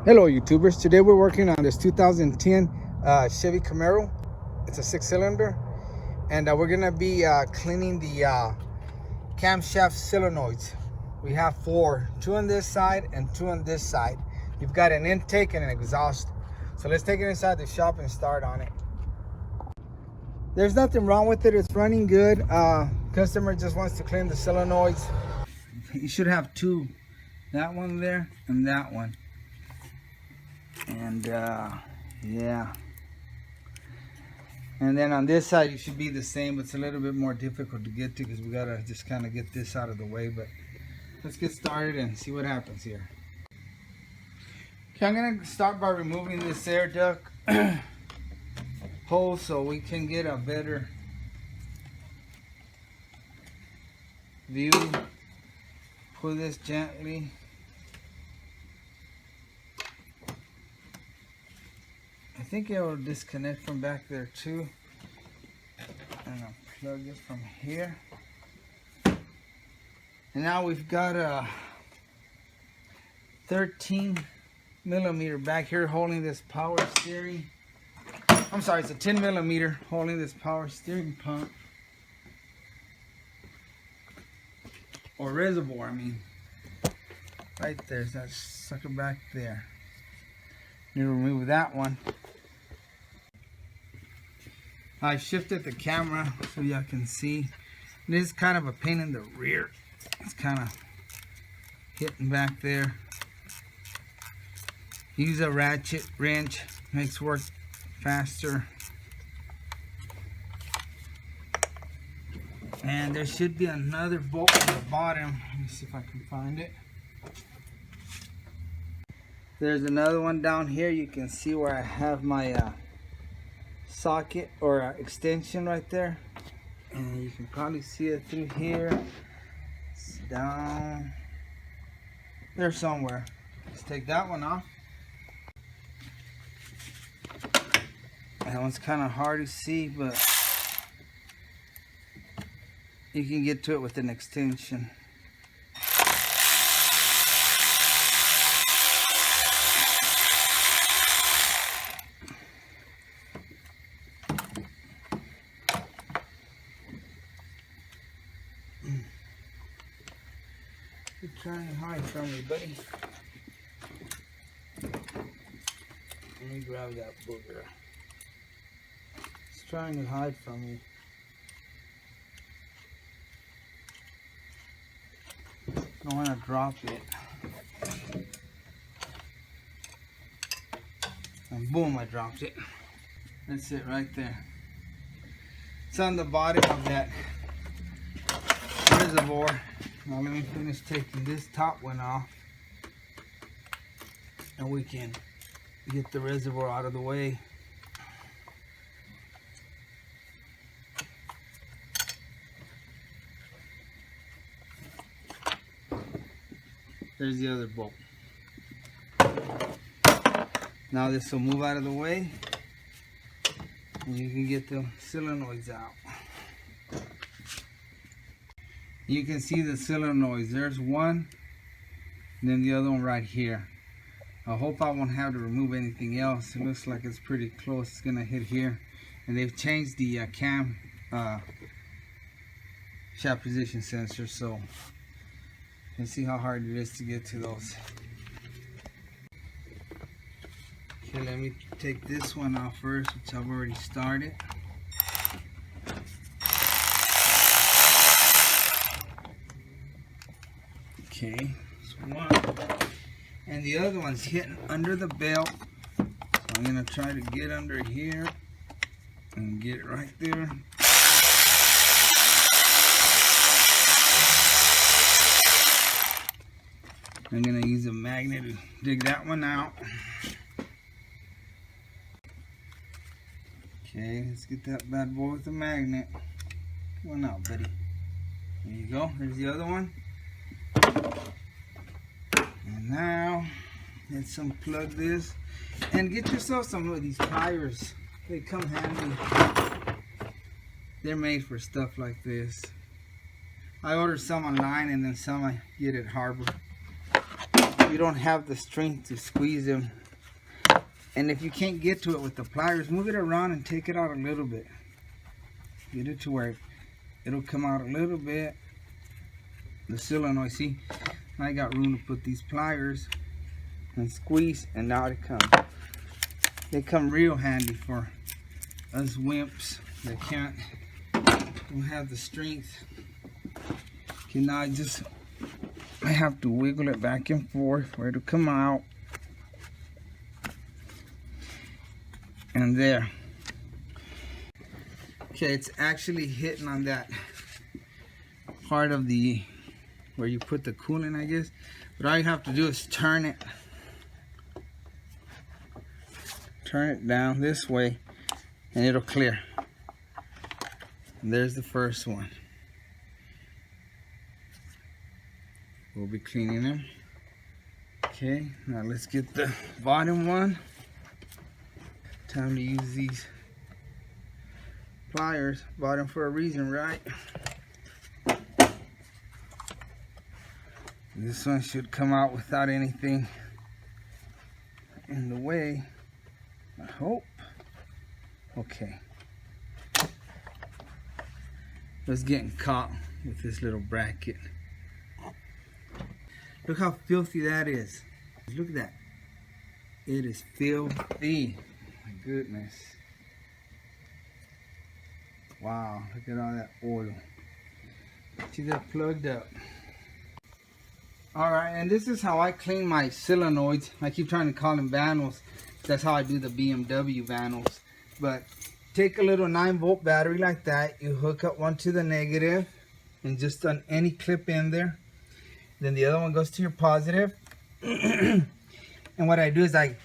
Hello YouTubers, today we're working on this 2010 Chevy Camero. It's a 6-cylinder, and we're gonna be cleaning the camshaft solenoids. We have 4, 2 on this side and 2 on this side. You've got an intake and an exhaust. So let's take it inside the shop and start on it. There's nothing wrong with it, it's running good. Customer just wants to clean the solenoids. You should have 2, that one there and that one. And yeah, and then on this side you should be the same, but it's a little bit more difficult to get to because we gotta just kind of get this out of the way. But let's get started and see what happens here. Okay, I'm gonna start by removing this air duct hole so we can get a better view. Pull this gently. I think it will disconnect from back there too. And I'll plug it from here. And now we've got a 13mm back here holding this power steering. I'm sorry, it's a 10mm holding this power steering pump. Or reservoir, I mean. Right there's that sucker back there. Need to remove that one. I shifted the camera so y'all can see. This is kind of a pain in the rear. It's kind of hitting back there. Use a ratchet wrench, makes work faster. And there should be another bolt at the bottom. Let me see if I can find it. There's another one down here. You can see where I have my socket or extension right there, and you can probably see it through here. It's down there somewhere. Let's take that one off. That one's kind of hard to see, but you can get to it with an extension. You're trying to hide from me, buddy. Let me grab that booger. It's trying to hide from me. I want to drop it. And boom, I dropped it. That's it right there. It's on the bottom of that reservoir. Now let me finish taking this top one off, and we can get the reservoir out of the way. There's the other bolt. Now this will move out of the way, and you can get the solenoids out. You can see the solenoids. There's one, and then the other one right here. I hope I won't have to remove anything else. It looks like it's pretty close. It's gonna hit here, and they've changed the cam shaft position sensor, so you can see how hard it is to get to those. Okay, let me take this one off first, which I've already started. Okay, that's one. And the other one's hitting under the belt. So I'm gonna try to get under here and get it right there. I'm gonna use a magnet to dig that one out. Okay, let's get that bad boy with the magnet. Come on out, buddy. There you go, there's the other one. And now let's unplug this and get yourself some of these pliers. They come handy. They're made for stuff like this. I ordered some online and then some I get at Harbor. you don't have the strength to squeeze them. And if you can't get to it with the pliers, move it around and take it out a little bit. Get it to where it'll come out a little bit. The solenoid, see, I got room to put these pliers and squeeze, and now they come real handy for us wimps that don't have the strength. Okay, now I have to wiggle it back and forth for it to come out. And there. Okay, it's actually hitting on that part of the where you put the coolant, I guess. But all you have to do is turn it down this way and it'll clear. And there's the first one. We'll be cleaning them. Okay, now let's get the bottom one. Time to use these pliers. Bought them for a reason, right? This one should come out without anything in the way, I hope. Okay. It's getting caught with this little bracket. Look how filthy that is. Look at that. It is filthy. My goodness. Wow, look at all that oil. See that plugged up. Alright, and this is how I clean my solenoids. I keep trying to call them vanels. That's how I do the BMW vanels. But take a little 9-volt battery like that. You hook up one to the negative and just on any clip in there. Then the other one goes to your positive. And what I do is I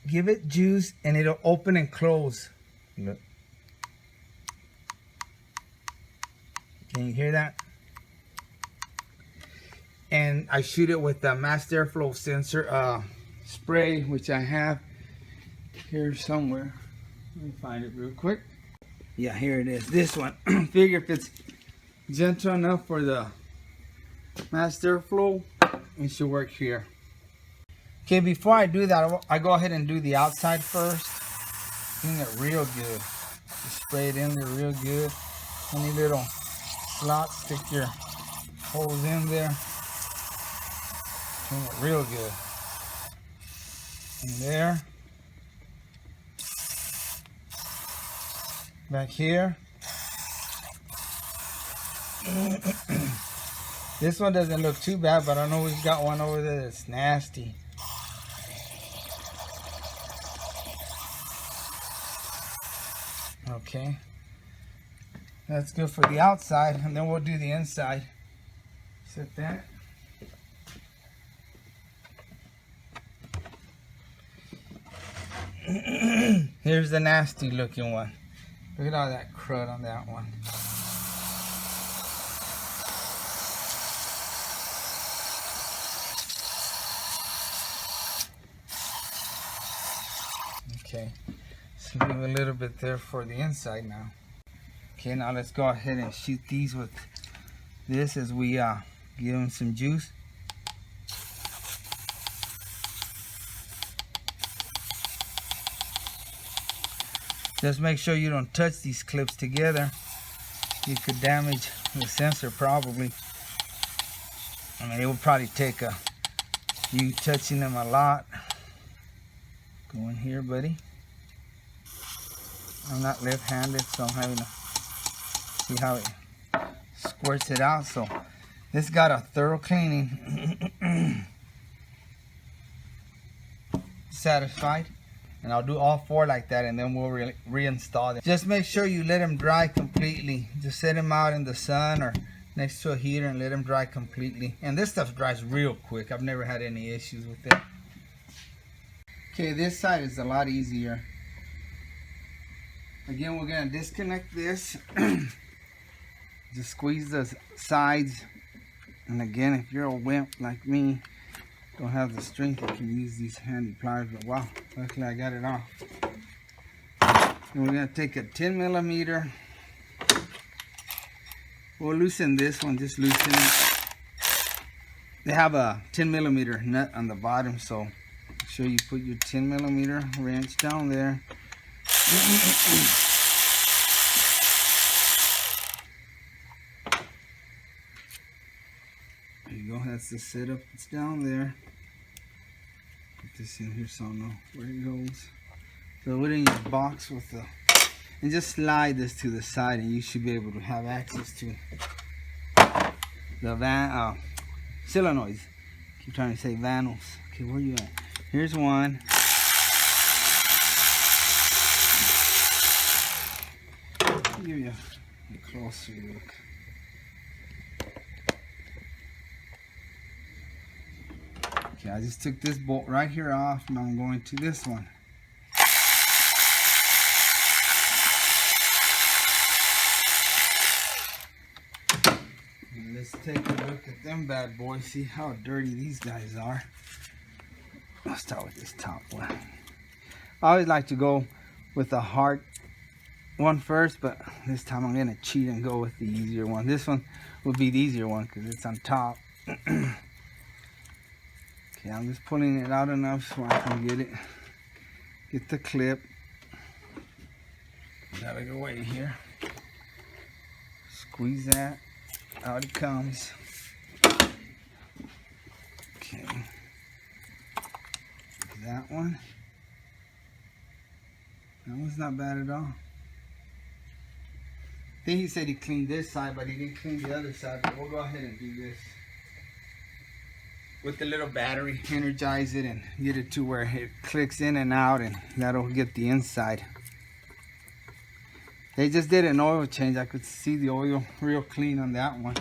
give it juice and it'll open and close. Look. Can you hear that? And I shoot it with the mass airflow sensor spray, which I have here somewhere. Let me find it real quick. Yeah, here it is. This one. Figure if it's gentle enough for the mass airflow, it should work here. Okay, before I do that, I go ahead and do the outside first. Clean it real good. Just spray it in there real good. Any little slots, stick your holes in there. Clean it real good. And there. Back here. This one doesn't look too bad, but I know we've got one over there that's nasty. Okay. That's good for the outside, and then we'll do the inside. Set that. Here's the nasty looking one. Look at all that crud on that one. Okay, so leave a little bit there for the inside now. Okay, now let's go ahead and shoot these with this as we give them some juice. Just make sure you don't touch these clips together. You could damage the sensor probably. I mean, it will probably take you touching them a lot. Go in here, buddy. I'm not left-handed, so I'm having to see how it squirts it out. So this got a thorough cleaning. Satisfied? And I'll do all 4 like that, and then we'll reinstall them. Just make sure you let them dry completely. Just set them out in the sun or next to a heater and let them dry completely. And this stuff dries real quick. I've never had any issues with it. Okay, this side is a lot easier. Again, we're gonna disconnect this. Just squeeze the sides. And again, if you're a wimp like me, don't have the strength, you can use these handy pliers, but wow, luckily I got it off. And we're gonna take a 10mm. We'll loosen this one, just loosen it. they have a 10mm nut on the bottom, so make sure you put your 10mm wrench down there. There you go, that's the setup. It's down there. Put this in here so I know where it goes. So put it in your box with the, and just slide this to the side, and you should be able to have access to the solenoids. Keep trying to say vanos. Okay, where you at? Here's one. Give you a closer look. Okay, I just took this bolt right here off. Now I'm going to this one. And let's take a look at them bad boys. See how dirty these guys are. I'll start with this top one. I always like to go with the hard one first, but this time I'm gonna cheat and go with the easier one. This one will be the easier one because it's on top. Okay, I'm just pulling it out enough so I can get the clip. Gotta go away here. Squeeze that. Out it comes. Okay. That one. That one's not bad at all. I think he said he cleaned this side, but he didn't clean the other side. But we'll go ahead and do this. With the little battery, energize it and get it to where it clicks in and out, and that'll get the inside. They just did an oil change. I could see the oil real clean on that one.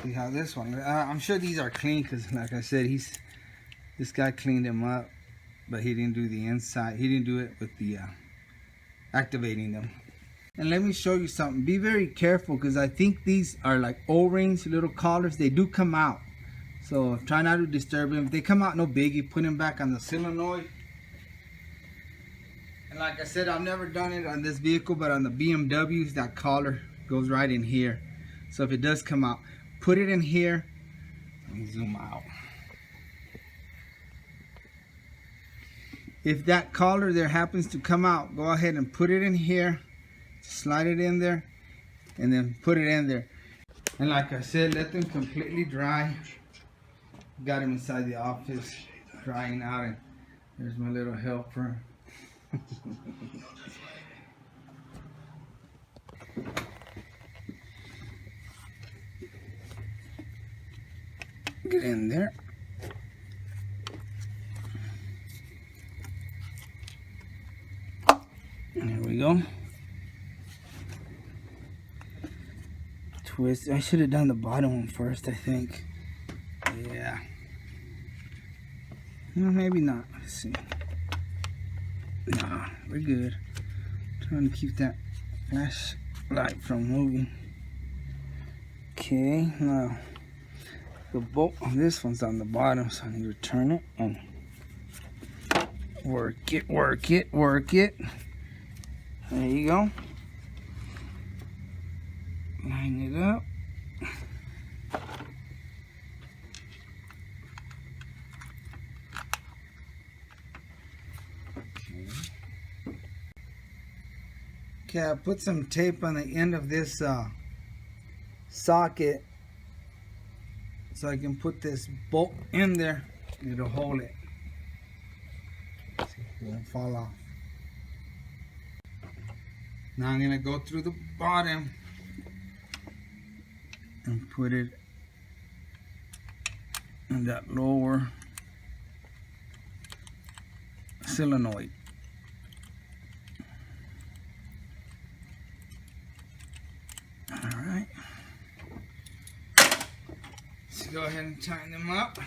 See how this one, I'm sure these are clean because like I said, this guy cleaned them up, but he didn't do the inside. He didn't do it with the activating them. And let me show you something. Be very careful because I think these are like O-rings, little collars. They do come out. So try not to disturb them. If they come out, no biggie. Put them back on the solenoid. And like I said, I've never done it on this vehicle, but on the BMWs, that collar goes right in here. So if it does come out, put it in here. Let me zoom out. If that collar there happens to come out, go ahead and put it in here. Slide it in there and then put it in there. And like I said, let them completely dry. Got him inside the office drying out, and there's my little helper. Get in there. And there we go. Twist. I should have done the bottom one first, I think. Yeah. No, maybe not. Let's see. Nah, we're good. Trying to keep that flashlight from moving. Okay, now the bolt on this one's on the bottom, so I need to turn it and work it, work it, work it. There you go. Line it up. Okay, I put some tape on the end of this socket so I can put this bolt in there. It'll hold it. See, it won't fall off. Now I'm gonna go through the bottom and put it in that lower solenoid. All right. Let's go ahead and tighten them up.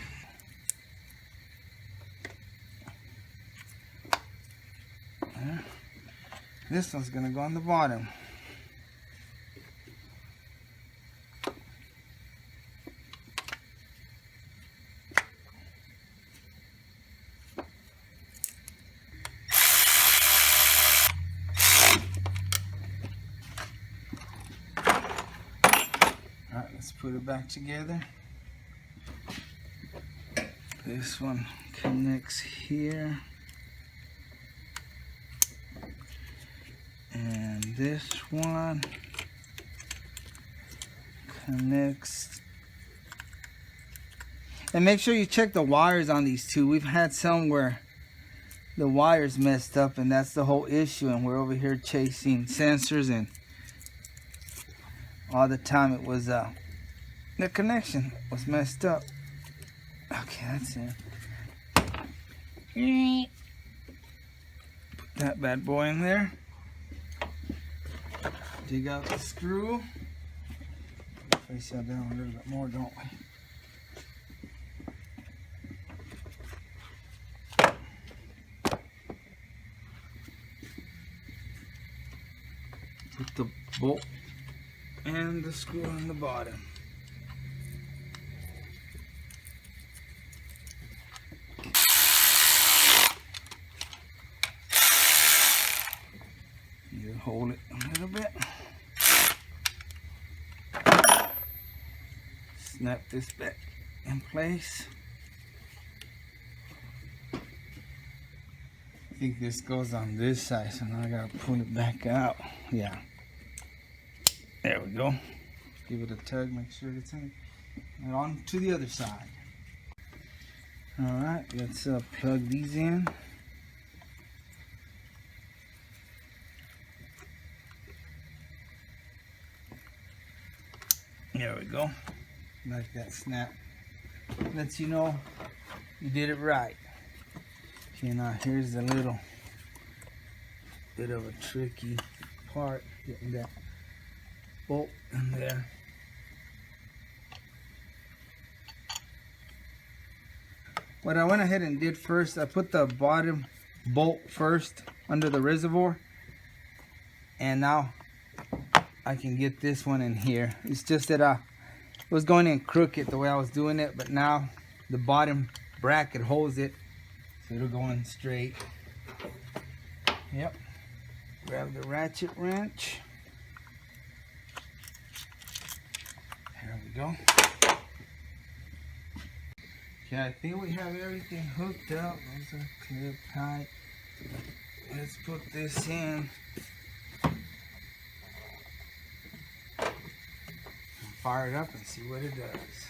This one's gonna go on the bottom. put it back together. This one connects here. And this one connects. And make sure you check the wires on these two. We've had some where the wires messed up, and that's the whole issue, and we're over here chasing sensors, and all the time it was the connection was messed up. Okay, that's it. Put that bad boy in there. Dig out the screw. Face that down a little bit more, don't we? Put the bolt and the screw on the bottom. You hold it a little bit. Snap this back in place. I think this goes on this side, so now I gotta pull it back out. Yeah. There we go. Give it a tug, make sure it's in. And on to the other side. Alright, let's plug these in. There we go. Like that snap. Lets you know you did it right. Okay, now here's the little bit of a tricky part, getting that bolt in there. What I went ahead and did first, I put the bottom bolt first under the reservoir, and now I can get this one in here. It's just that I was going in crooked the way I was doing it, but now the bottom bracket holds it, so it'll go in straight. Yep. Grab the ratchet wrench. There we go. Okay, I think we have everything hooked up. Those are clip tight. Let's put this in. Fire it up and see what it does.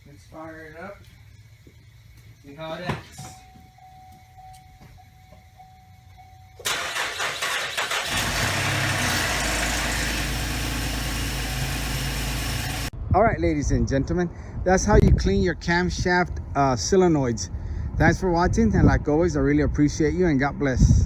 Let's fire it up. See how it acts. All right, ladies and gentlemen, that's how you clean your camshaft solenoids. Thanks for watching, and like always, I really appreciate you, and God bless.